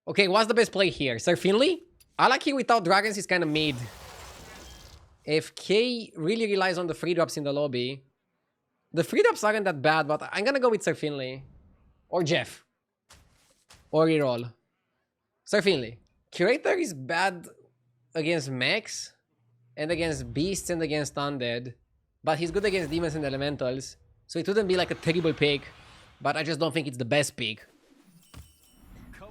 Okay, what's the best play here? Sir Finley? I like it without dragons, he's kind of mid. If K really relies on the free drops in the lobby, the free drops aren't that bad, but I'm gonna go with Sir Finley. Or Jeff. Or reroll. Sir Finley. Curator is bad against mechs, and against beasts, and against undead. But he's good against demons and elementals. So it wouldn't be like a terrible pick. But I just don't think it's the best pick.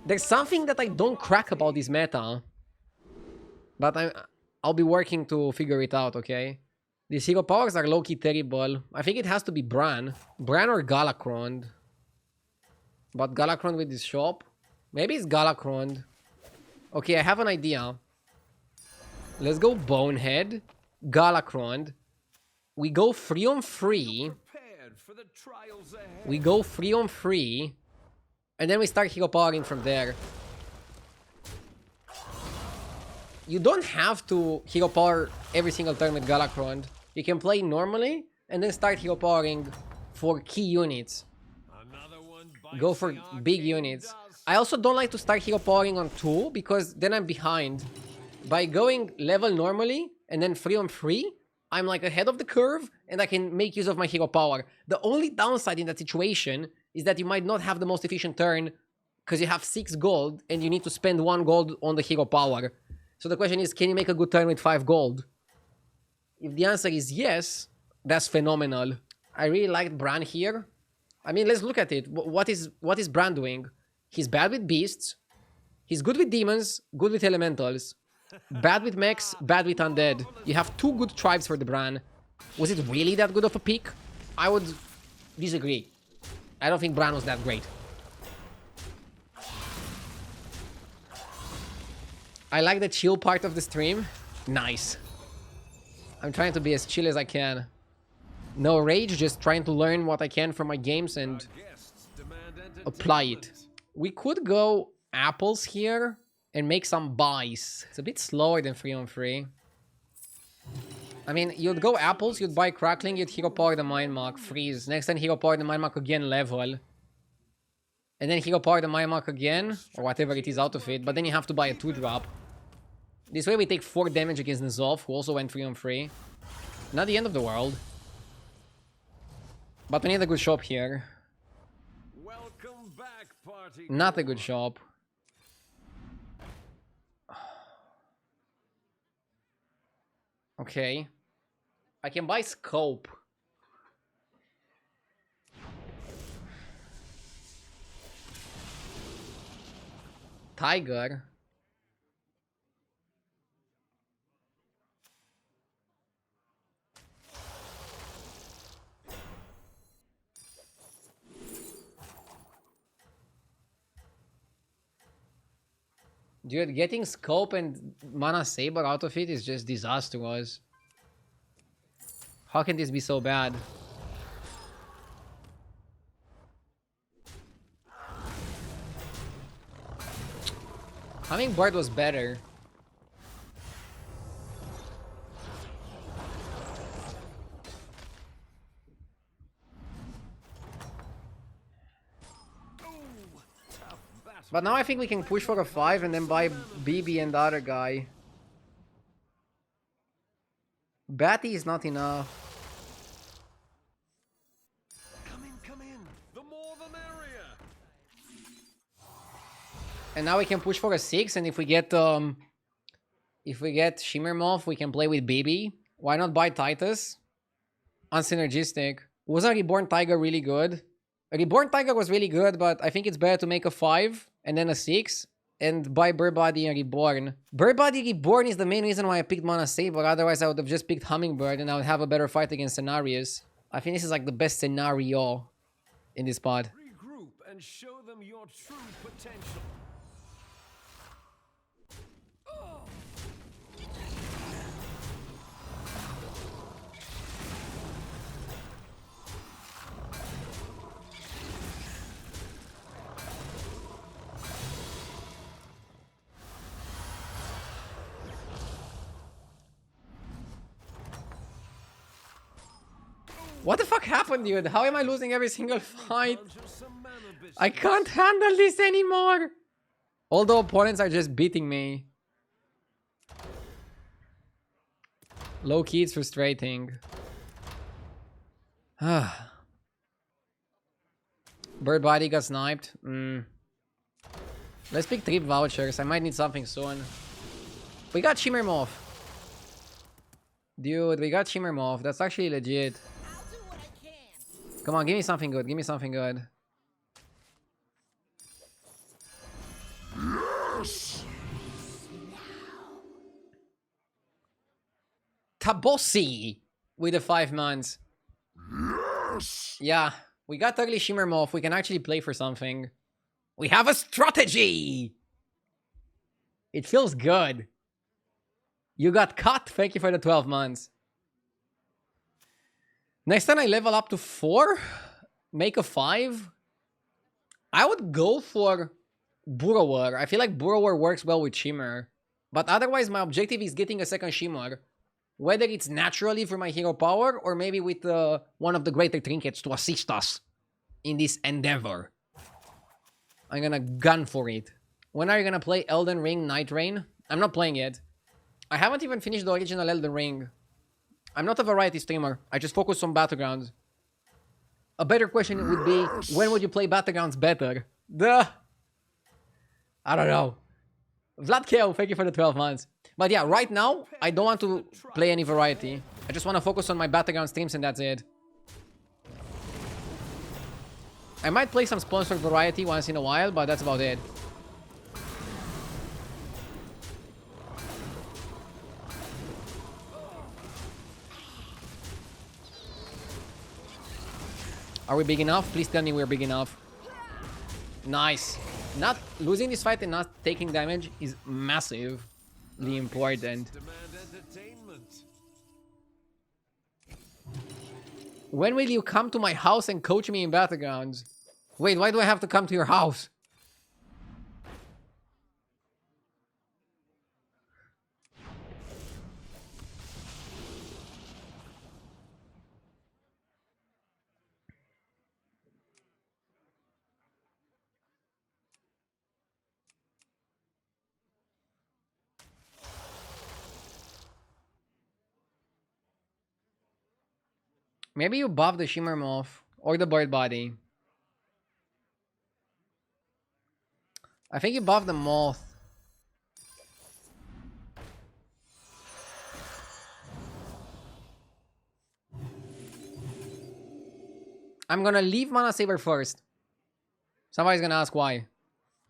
There's something that I don't crack about this meta. But I'll be working to figure it out, okay? These hero powers are low-key terrible. I think it has to be Bran. Bran or Galakron. But Galakron with this shop? Maybe it's Galakron. Okay, I have an idea. Let's go Bonehead. Galakron. We go 3-on-3. We go 3-on-3. And then we start hero powering from there. You don't have to hero power every single turn with Galakron. You can play normally and then start hero powering for key units. Go for big units. I also don't like to start hero powering on 2 because then I'm behind. By going level normally and then 3-on-3, I'm like ahead of the curve and I can make use of my hero power. The only downside in that situation is that you might not have the most efficient turn because you have 6 gold and you need to spend 1 gold on the hero power. So the question is, can you make a good turn with 5 gold? If the answer is yes, that's phenomenal. I really liked Bran here. I mean, let's look at it. What is Bran doing? He's bad with beasts. He's good with demons, good with elementals. Bad with mechs, bad with undead. You have 2 good tribes for the Bran. Was it really that good of a pick? I would disagree. I don't think Bran was that great. I like the chill part of the stream. Nice. I'm trying to be as chill as I can. No rage, just trying to learn what I can from my games and apply it. We could go apples here and make some buys. It's a bit slower than 3-on-3. I mean, you'd go apples, you'd buy crackling, you'd hero power the mind mark, freeze. Next time hero power the mind mark again, level. And then hero power the mind mark again, or whatever it is out of it, but then you have to buy a 2-drop. This way we take 4 damage against Nizov, who also went 3-on-3. Not the end of the world. But we need a good shop here. Welcome back, party. Not a good shop. Okay. I can buy scope. Tiger. Dude, getting scope and mana saber out of it is just disastrous. How can this be so bad? Hummingbird was better. But now I think we can push for a 5 and then buy BB and the other guy. Batty is not enough. Come in. The more the merrier. And now we can push for a 6, and if we get Shimmer Moth, we can play with BB. Why not buy Titus? Unsynergistic. Wasn't Reborn Tiger really good? Reborn Tiger was really good, but I think it's better to make a 5 and then a 6 and buy Burbody and Reborn. Burbody Reborn is the main reason why I picked Mana Saber, otherwise I would have just picked Hummingbird and I would have a better fight against scenarios. I think this is like the best scenario in this pod. Regroup and show them your true potential. What the fuck happened, dude? How am I losing every single fight? I can't handle this anymore. All the opponents are just beating me. Low key, it's frustrating. Bird body got sniped. Let's pick 3 vouchers. I might need something soon. We got Shimmer Moth. Dude, we got Shimmer Moth. That's actually legit. Come on, give me something good. Give me something good. Tabossi with the 5 months. Yeah, we got ugly Shimmer Moth. We can actually play for something. We have a strategy. It feels good. You got cut. Thank you for the 12 months. Next time I level up to 4, make a 5. I would go for Burrower. I feel like Burrower works well with Shimmer. But otherwise, my objective is getting a second Shimmer. Whether it's naturally for my hero power or maybe with one of the greater trinkets to assist us in this endeavor. I'm gonna gun for it. When are you gonna play Elden Ring Night Rain? I'm not playing it. I haven't even finished the original Elden Ring. I'm not a variety streamer. I just focus on Battlegrounds. A better question would be, when would you play Battlegrounds better? I don't know. Vlad Keo, thank you for the 12 months. But yeah, right now, I don't want to play any variety. I just want to focus on my Battleground streams and that's it. I might play some sponsored variety once in a while, but that's about it. Are we big enough? Please tell me we're big enough. Nice. Not losing this fight and not taking damage is massively important. When will you come to my house and coach me in Battlegrounds? Wait, why do I have to come to your house? Maybe you buff the Shimmer Moth or the Bird Body. I think you buff the Moth. I'm gonna leave Mana Saber first. Somebody's gonna ask why.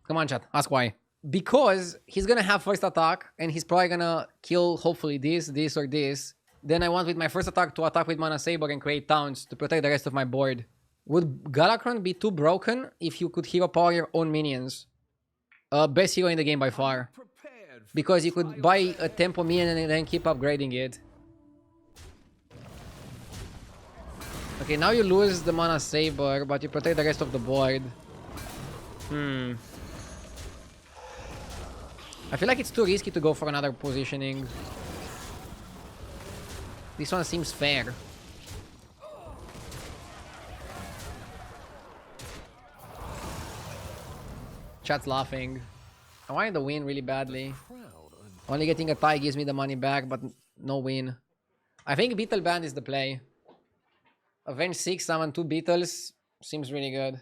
Come on, chat. Ask why. Because he's gonna have first attack and he's probably gonna kill hopefully this, or this. Then I want with my first attack to attack with Mana Saber and create towns to protect the rest of my board. Would Galakron be too broken if you could hero power your own minions? Best hero in the game by far. Because you could buy a tempo minion and then keep upgrading it. Okay, now you lose the Mana Saber, but you protect the rest of the board. I feel like it's too risky to go for another positioning. This one seems fair. Chat's laughing. I wanted the win really badly. Only getting a tie gives me the money back, but no win. I think Beetle Band is the play. Avenge 6, summon 2 Beetles. Seems really good.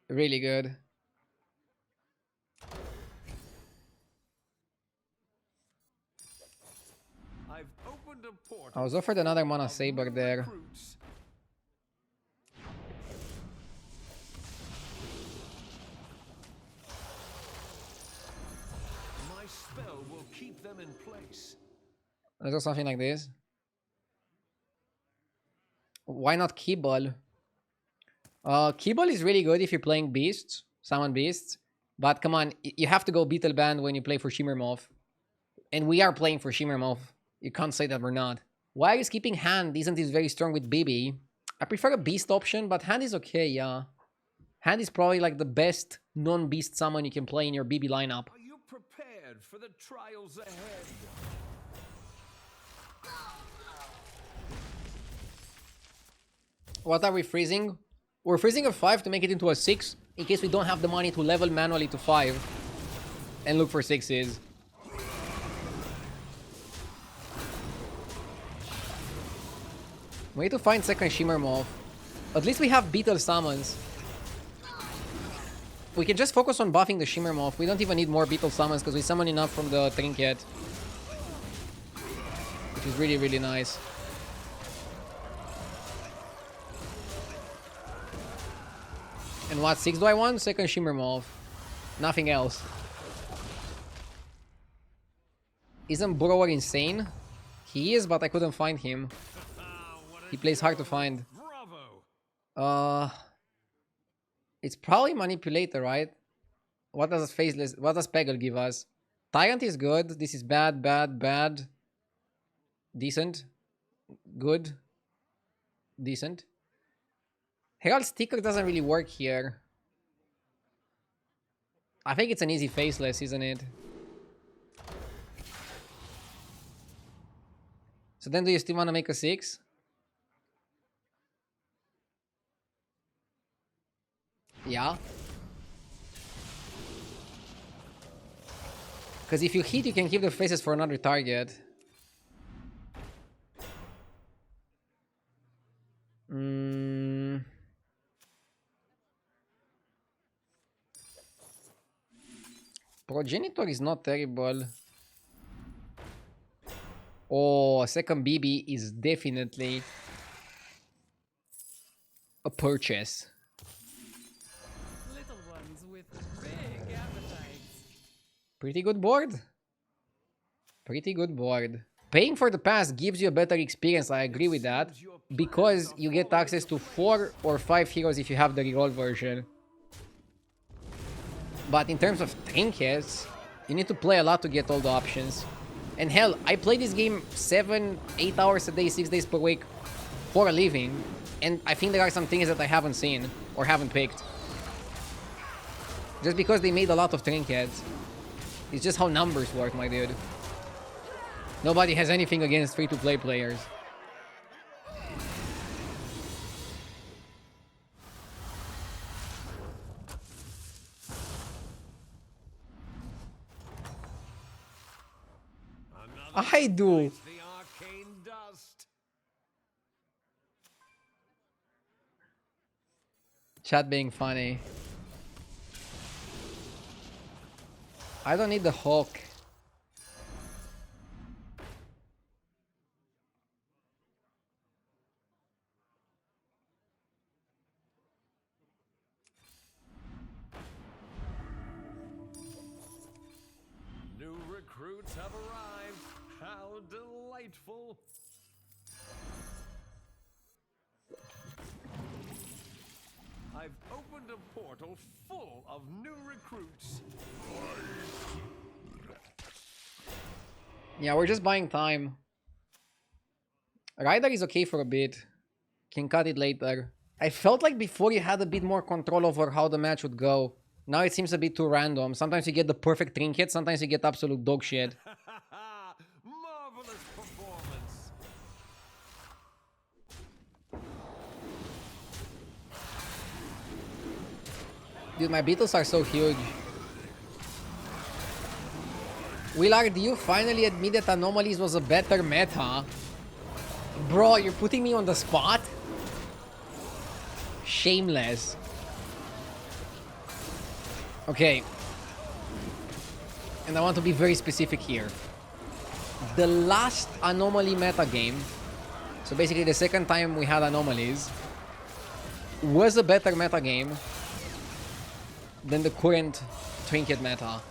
Really good. I was offered another Mana Saber there. My spell will keep them in place. Let's do something like this. Why not Keyball? Keyball is really good if you're playing Beasts, summon Beasts. But come on, you have to go Beetle Band when you play for Shimmer Moth. And we are playing for Shimmer Moth. You can't say that we're not. Why is keeping Hand? Isn't this very strong with BB? I prefer a Beast option, but Hand is okay, yeah. Hand is probably like the best non-Beast summon you can play in your BB lineup. Are you prepared for the trials ahead? What are we freezing? We're freezing a 5 to make it into a 6 in case we don't have the money to level manually to 5 and look for 6s. We need to find second Shimmer Moth. At least we have Beetle Summons. We can just focus on buffing the Shimmer Moth. We don't even need more Beetle Summons because we summon enough from the Trinket. Which is really, really nice. And what 6 do I want? Second Shimmer Moth. Nothing else. Isn't Burrower insane? He is, but I couldn't find him. He plays hard to find. It's probably Manipulator, right? What does Faceless? What does Peggle give us? Tyrant is good. This is bad, bad, bad. Decent. Good. Decent. Herald Sticker doesn't really work here. I think it's an easy Faceless, isn't it? So then do you still want to make a 6? Yeah. Because if you hit, you can keep the faces for another target. Progenitor is not terrible. Oh, second BB is definitely a purchase. Little ones with big appetites. Pretty good board. Pretty good board. Paying for the pass gives you a better experience, I agree with that. Because you get access to 4 or 5 heroes if you have the reroll version. But in terms of trinkets, you need to play a lot to get all the options. And hell, I play this game 7, 8 hours a day, 6 days per week for a living. And I think there are some things that I haven't seen or haven't picked. Just because they made a lot of trinkets. It's just how numbers work, my dude. Nobody has anything against free-to-play players. I do. The arcane dust. Chat being funny. I don't need the Hawk. New recruits have arrived. How delightful. I've opened a portal full of new recruits. Yeah, we're just buying time. Rider is okay for a bit. Can cut it later. I felt like before you had a bit more control over how the match would go. Now it seems a bit too random. Sometimes you get the perfect trinket, sometimes you get absolute dog shit. Marvelous performance. Dude, my beetles are so huge. Willard, you finally admit that Anomalies was a better meta. Bro, you're putting me on the spot? Shameless. Okay. And I want to be very specific here. The last Anomaly meta game, so basically the second time we had Anomalies, was a better meta game than the current Trinket meta.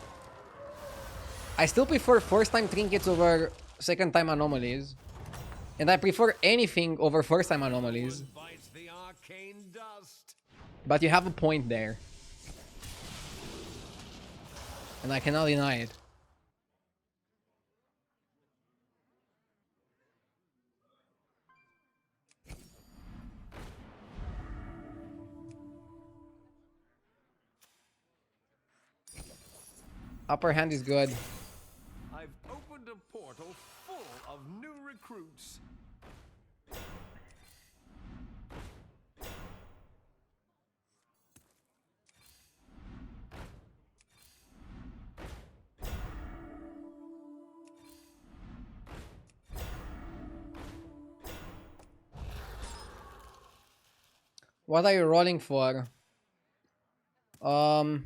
I still prefer first time Trinkets over second time Anomalies. And I prefer anything over first time Anomalies. Bites the arcane dust. But you have a point there. And I cannot deny it. Upper hand is good. I've opened a portal full of new recruits. What are you rolling for? I'm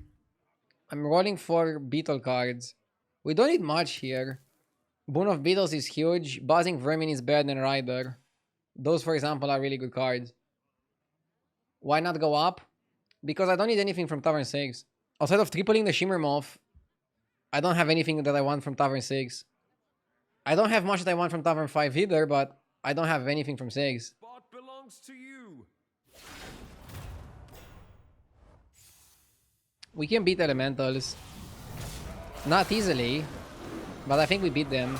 rolling for beetle cards. We don't need much here. Boon of Beetles is huge. Buzzing Vermin is better than Rider. Those, for example, are really good cards. Why not go up? Because I don't need anything from Tavern 6. Outside of tripling the Shimmer Moth, I don't have anything that I want from Tavern 6. I don't have much that I want from Tavern 5 either, but I don't have anything from 6. Spot belongs to you. We can beat Elementals. Not easily, but I think we beat them.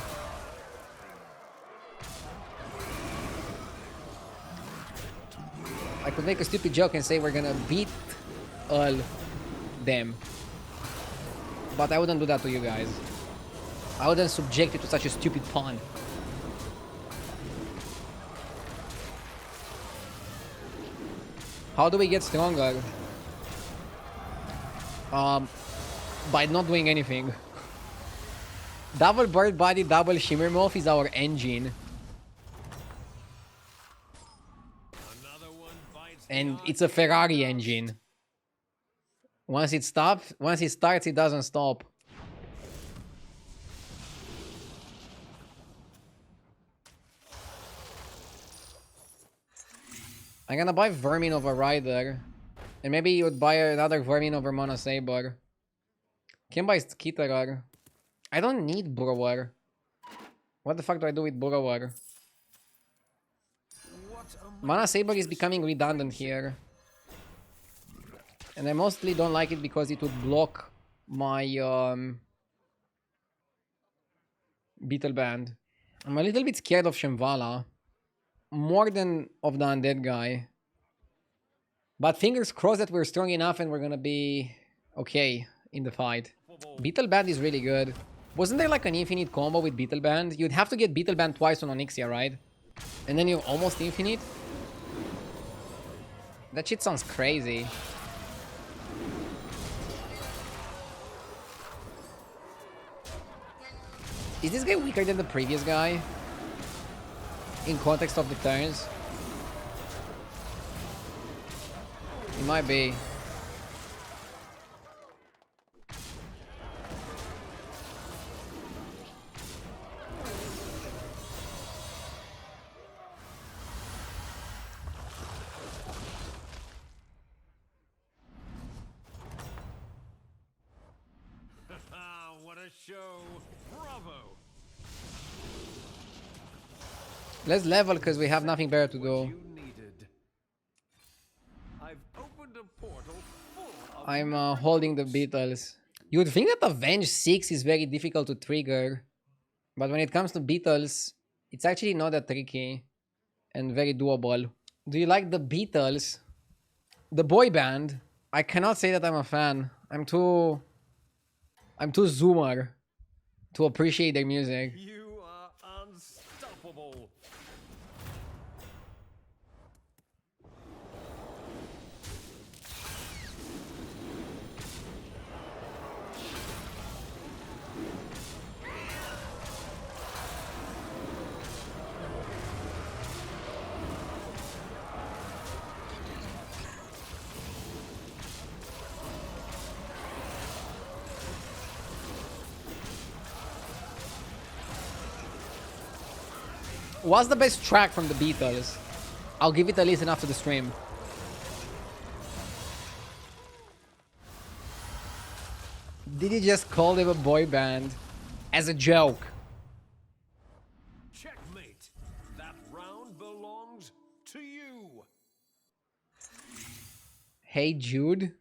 I could make a stupid joke and say we're gonna beat all them. But I wouldn't do that to you guys. I wouldn't subject you to such a stupid pun. How do we get stronger? By not doing anything. Double Bird Body, double Shimmer Moth is our engine. And it's a Ferrari engine. Once it starts, it doesn't stop. I'm gonna buy Vermin over Rider. And maybe you would buy another Vermin over Mono Saber. Can buy Skitterer. I don't need Burrower. What the fuck do I do with Burrower? Mana Saber is becoming redundant here. And I mostly don't like it because it would block my Beetle Band. I'm a little bit scared of Shambhala. More than of the undead guy. But fingers crossed that we're strong enough and we're gonna be okay in the fight. Beetle Band is really good. Wasn't there like an infinite combo with Beetle Band? You'd have to get Beetle Band twice on Onyxia, right? And then you're almost infinite? That shit sounds crazy. Is this guy weaker than the previous guy? In context of the turns? It might be. What a show. Bravo. Let's level because we have nothing better to do. You needed. I've opened a portal full of I'm holding the Beetles. You would think that Avenge 6 is very difficult to trigger. But when it comes to Beetles, it's actually not that tricky. And very doable. Do you like the Beatles? The boy band? I cannot say that I'm a fan. I'm too zoomer to appreciate their music. You are unstoppable. What's the best track from the Beatles? I'll give it a listen after the stream. Did you just call them a boy band? As a joke. Checkmate. That round belongs to you. Hey Jude.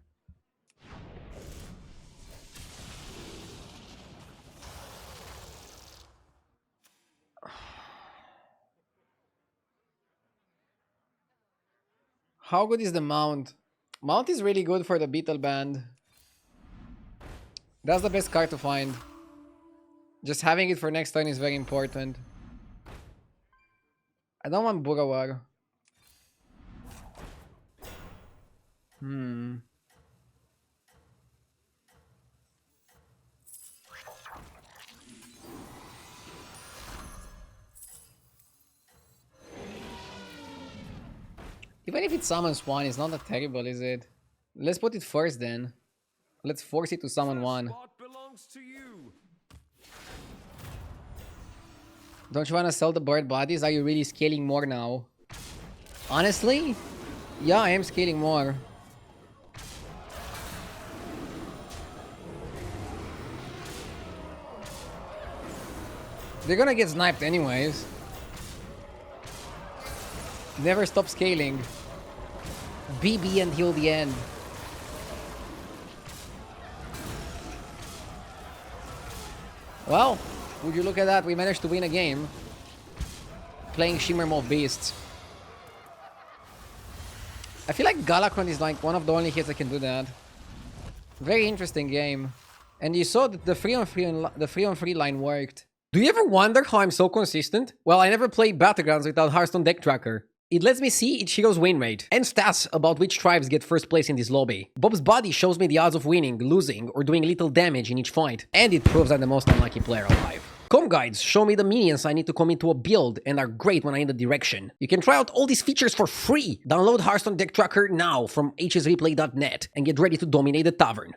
How good is the mount? Mount is really good for the Beetle Band. That's the best card to find. Just having it for next turn is very important. I don't want Burrower. Even if it summons one, it's not that terrible, is it? Let's put it first then. Let's force it to summon one. Spot belongs to you. Don't you want to sell the bird bodies? Are you really scaling more now? Honestly? Yeah, I am scaling more. They're gonna get sniped anyways. Never stop scaling. BB until the end. Well, would you look at that? We managed to win a game. Playing Shimmer Moth Beasts. I feel like Galakron is like one of the only hits that can do that. Very interesting game. And you saw that the 3-on-3 line worked. Do you ever wonder how I'm so consistent? Well, I never play Battlegrounds without Hearthstone Deck Tracker. It lets me see each hero's win rate, and stats about which tribes get first place in this lobby. Bob's body shows me the odds of winning, losing, or doing little damage in each fight. And it proves I'm the most unlucky player alive. Com guides show me the minions I need to commit to a build and are great when I need a direction. You can try out all these features for free! Download Hearthstone Deck Tracker now from hsreplay.net and get ready to dominate the tavern.